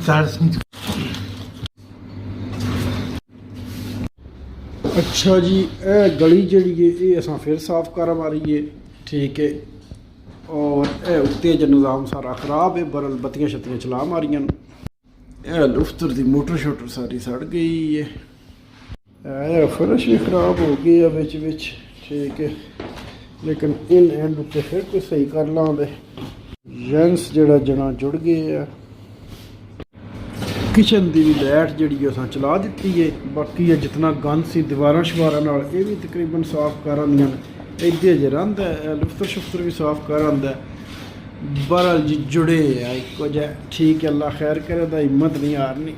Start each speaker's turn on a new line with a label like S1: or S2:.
S1: अच्छा जी, यह गली जी है ये असा फिर साफ कर मारी है, ठीक है। और यह उत्ते जो निज़ाम सारा खराब है, बरल बत्तियाँ शत्तियाँ चला मारियां। यह लुफ्तर की मोटर शोटर सारी सड़ गई है। यह फर्श भी खराब हो गई है बिच बिच, ठीक है। लेकिन इन एंड उत्ते फिर कोई सही कर लाँगे। जेंस जड़ा जना जुड़ गए है। किचन की भी लाइट जी अस चला दी है। बाकी है जितना गंद सी दीवार शवारा ये भी तकरीबन साफ कर आंदियां ने। इधे ज रंध है, लुफ्तर शुफ्तर भी साफ कर आंदा है। बहरहाल जी जुड़े है एक, ठीक है। अल्लाह खैर करे, हिम्मत नहीं हारनी।